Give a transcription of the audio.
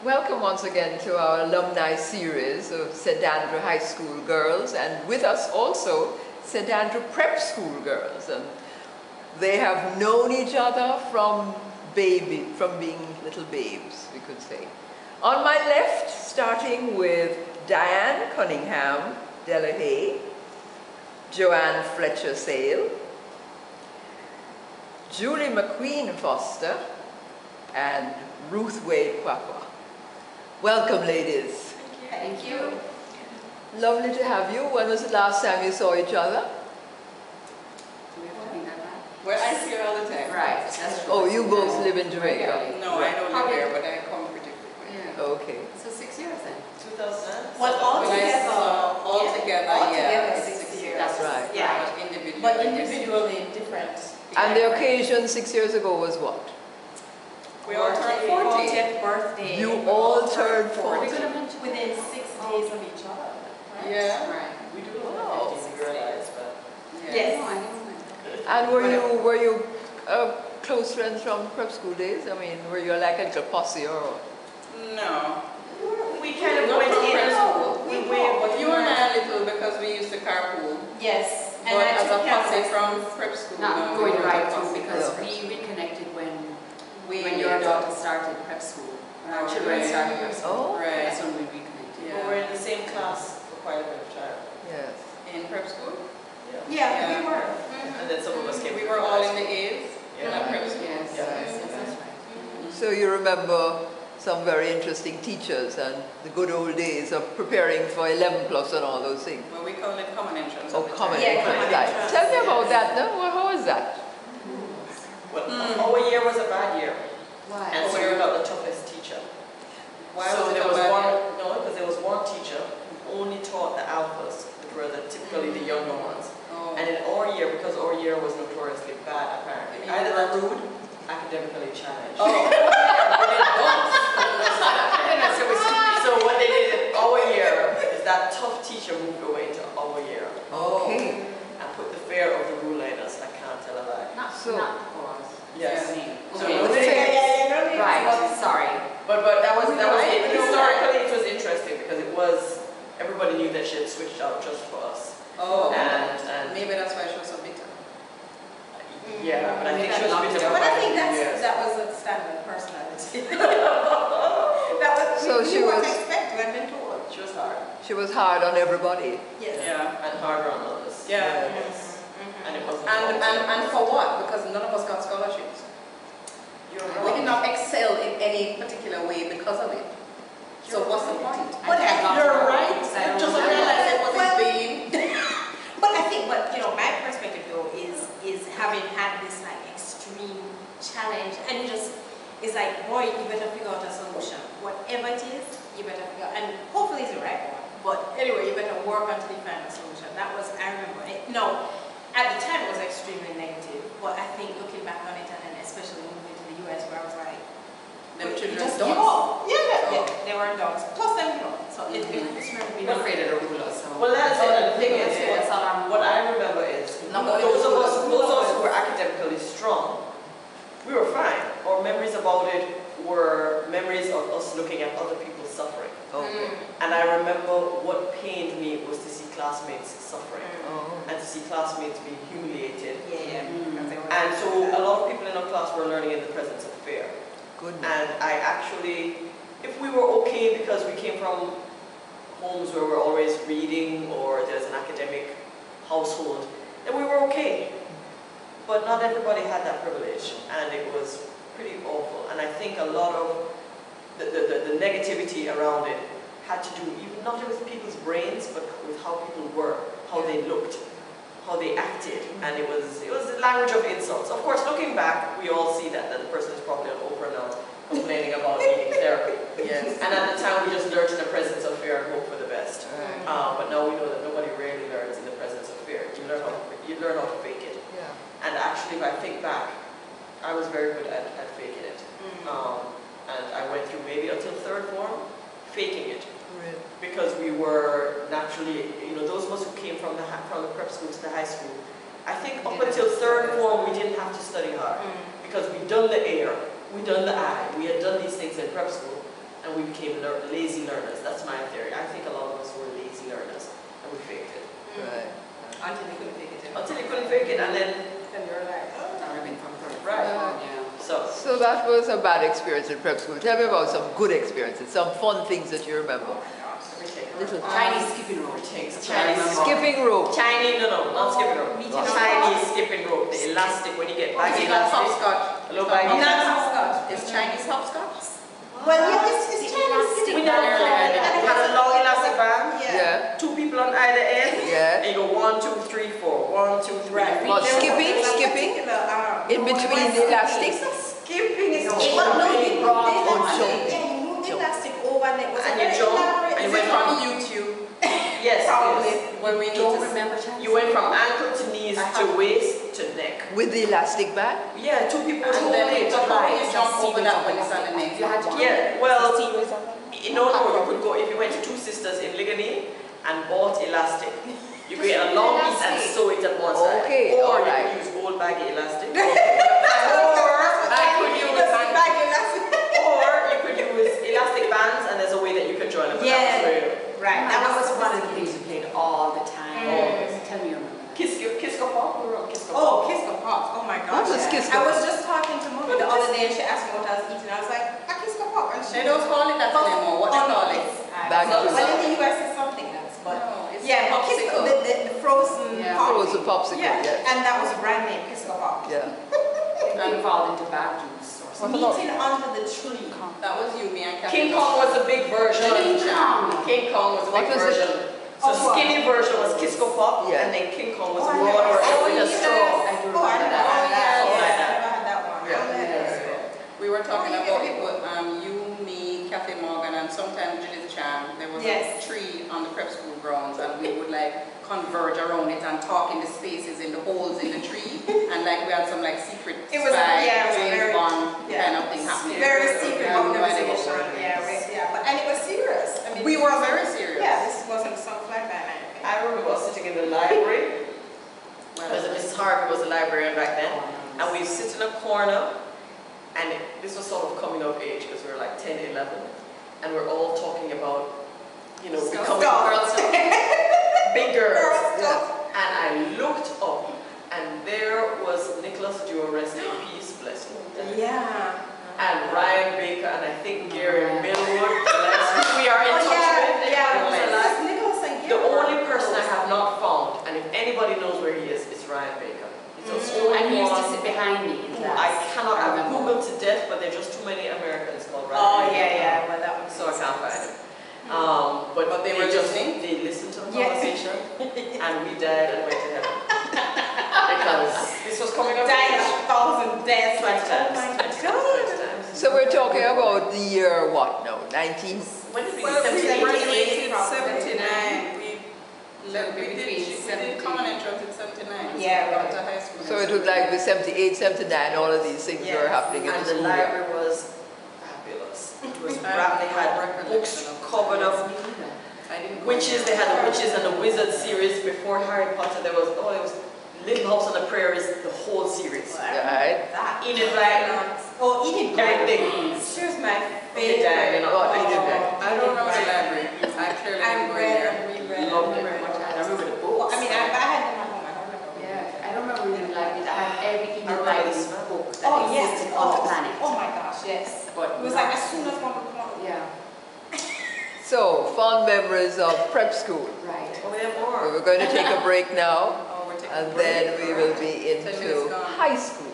Welcome once again to our alumni series of St. Andrew High School girls, and with us also St. Andrew Prep School girls. And they have known each other from being little babes, we could say. On my left, starting with Diane Cunningham, Haye, Joanne Fletcher Sale, Julie McQueen Foster, and Ruth Kwakwa. Welcome, ladies. Thank you. Thank you. Lovely to have you. When was the last time you saw each other? Well, I see her all the time. Right. That's true. Oh, you both live in Jamaica? No, I don't live here, but I come pretty frequently. Yeah. Okay. So 6 years then? 2000. Well, altogether. Altogether, 6 years. That's right. Yeah. But individually different. And the occasion 6 years ago was what? We all turned 40th birthday. You all turned 40. Within 6 days of each other. Right? Yeah. Right. We do Wow. 6 days, but yes. And were you close friends from prep school days? I mean, were you like a little posse or? No. We kind of went in and out. But you and I a little because we used to carpool. Yes. And but as a posse from prep school. Not going right through because we reconnected when your daughter started prep school. When our children started prep school. Oh, right. That's when we reconnected. Yeah. We were in the same class for quite a bit of time. yes. In prep school? Yeah, we were. And then some of us came. We were all in the A's in that prep school. Yes, yes, that's right. So you remember some very interesting teachers and the good old days of preparing for 11 plus and all those things. Well, we call it common entrance. Oh, common Yeah, entrance. common Right. entrance. Tell me about that. No? Well, how was that? Well, our year was a bad year, Why? and so we got the toughest teacher. Why So was it there a was bad one, year? no, because there was one teacher who only taught the alphas, which were typically the younger ones. Oh. And in our year, because our year was notoriously bad, apparently, either rude, academically challenged. So what they did in our year is that tough teacher moved away to our year. Okay. And put the fear of the ruliness. I can't tell a lie. Not So- for us. Yes. Okay. So Okay. Right, sorry. But that was it. Historically, it was interesting because it was everybody knew that she had switched out just for us. Oh. And Maybe that's why she was so bitter. yeah, but I think she was a bit of But I think yes. that was a standard personality. So she weren't was- expected, I've been told. She was hard. She was hard on everybody. Yes. Yeah, and harder on others. Yeah. Yes. And it wasn't. And for what? Because none of us got scholarships. You're We wrong. did not excel in any particular way because of it. So what's the point? But you're right. I just realized it was in vain. But I think, my perspective though is having had this like extreme challenge, and it's like, boy, you better figure out a solution. Whatever it is, you better figure out, and hopefully it's the right one. But anyway, you better work until you find a solution. That was, I remember it. No, at the time it was extremely negative, but I think looking back on it, and then especially moving to the US, where I was like, Them you children just don't. give up. Yeah, they were dogs. Plus them, so it just remember being We're afraid of the rulers. So. Well, that's it. The thing is, That's all I'm- what I remember is those of us who were academically strong, we were fine. Our memories about it were memories of us looking at other people suffering. Okay. And I remember what pained me was to see classmates suffering Oh. and to see classmates being humiliated. Yeah. And so a lot of people in our class were learning in the presence of fear. Goodness. And I actually, if we were okay because we came from homes where we're always reading or there's an academic household, then we were okay. But not everybody had that privilege, and it was pretty awful. And I think a lot of the negativity around it had to do even not with people's brains, but with how people were, how they looked, how they acted, and it was the language of insults. Of course, looking back, we all see that the person is probably on Oprah now, complaining about needing therapy. Yes. And at the time, we just learned in the presence of fear and hope for the best. Right. But now we know that nobody really learns in the presence of fear. You learn how to fake it. Yeah. And actually, if I think back, I was very good at faking it. And I went through maybe until third form, faking it. Really. Because we were naturally, those of us who came from the prep school to the high school, I think up until third form we didn't have to study hard. Because we'd done the air, we'd done the I, we had done these things in prep school. and we became lazy learners. That's my theory. I think a lot of us were lazy learners, and we faked it. Right. Until you couldn't take it. Until you couldn't fake it, and then you're like, right. Yeah. So that was a bad experience in prep school. Tell me about some good experiences, some fun things that you remember. Little Chinese skipping rope. Chinese skipping rope. Chinese, no, not skipping rope. Chinese skipping rope. The elastic, when you get baggy elastic. hopscotch. Hello, baggy Hopscotch. It's Chinese hopscotch. Well, yeah, it's Chinese. We never had it. We had a long elastic band. Yeah. Two people on either end. Yeah. And you go 1, 2, 3, 4. 1, 2, 3, 4. Well, skipping in between the elastics. Skipping is It jumping. was no big jumping. Yeah, you moved the elastic over and it was And you jump, and you went from YouTube. Yes. When we Don't remember Chinese. You went from ankle to knees to waist to neck. With the elastic band? Yeah, two people would And hold then it. you jump over that when it's on the neck. You had to Yeah, well, no, you could go, if you went to Two Sisters in Ligani and bought elastic, you could get a long piece and sew it at one side. Okay, Or alright. you could use old baggy elastic. Or you could use elastic bands, and there's a way that you can join them. Yeah. Right, that was one of the things we played all the time. Always. Tell me your number. Kisko Pop, we were on Kisko Pop. Oh, Kisko Pops. Oh my gosh. What was Kisko I Pop? was just talking to Mommy the other day and she asked me what I was eating. I was like, a Kisko Pop. And she They don't call it that anymore. What they call it? Back so, to well, in the US it's something else. But No, it's yeah, but Kisko, popsicle. the frozen Yeah. pop. Frozen popsicle, Yeah, yes. and that was a brand name, Kisko Pop. Yeah. And fall into bad juice or something. Meeting under the tree. That was you, me and Kathy. King Kong was a big version. King Kong. King Kong was a What big was it? version. So Oh, what? skinny version was Kisko Pop, Yeah. and then King Kong was Oh, broader yes. with a yes. straw. I do Oh, I remember never had that. Something like Yeah, that. I never had that one. Yeah. Oh, yes. We were talking Oh, about yeah. it with you, me, Kathy Morgan, and sometimes Judith Chan. There was Yes. a tree on the prep school grounds, and we would like converge around it and talk in the spaces, in the holes in the tree, and like we had some like secret It was a- spy, yeah, it was a James very- Bond yeah. kind of thing happening. Very secret Yeah, no idea what organization. we're doing. Yeah, but and it was serious. I mean, We were very serious. Yeah, this wasn't some flag by night. I remember us sitting in the library. Mrs. Harvey was a librarian back then, and we'd sit in a corner, and this was sort of coming of age because we were like 10, 11, and we're all talking about, you know, becoming Girl stuff. big girls. Girl stuff. And I looked up, and there was Nicholas Dewar, rest in peace, bless him. Yeah. And Ryan Baker, and I think Gary Millwood, we are in touch with. Yeah. Nicholas and The Gary. only person I have not found, and if anybody knows where he is Ryan Baker. He's the only And he used to one sit behind me in who class. I cannot, I've remember. Googled to death, but there are just too many Americans called Ryan Oh, Baker. yeah. Well, that was So I can't find him. But they were just, listening? they listened to the Yeah. conversation, and we died and went to heaven. Because this was coming up. Died 1,000 deaths. 20 times. Oh my 20 God. times. So we're talking about the year what now? 19? When did we Well, we 78? graduated in probably. 79. We between did 70. common entrance in 79. Yeah, So we right. went to high school. So it was like the 78, 79, all of these things were Yes. happening in And the the school year. library was fabulous. It was wrapped, they had books covered up. I didn't go Witches, they there. had the Witches and the Wizards series before Harry Potter. There was Little House on the Prairies, the whole series. Right? That. Enid Blyton, Oh, Enid Blyton. everything. She was my Okay, Diane, favorite. you know, Oh, Enid Blyton. I don't know the library. I clearly I didn't go read there. and reread. Loved it. I remember the Well, books. I mean, I had them at home. I don't remember. Yeah, I don't remember reading like it. I had every I Enid remember Blyton the smell. book that Oh, yes. existed on the planet. Oh my gosh, yes. But It was like as soon as one would come out. yeah, So, fond memories of prep school. right. Oh, we have more. We're going to take a break now, Oh, we're taking and a break. then we will be 10 minutes into gone. high school.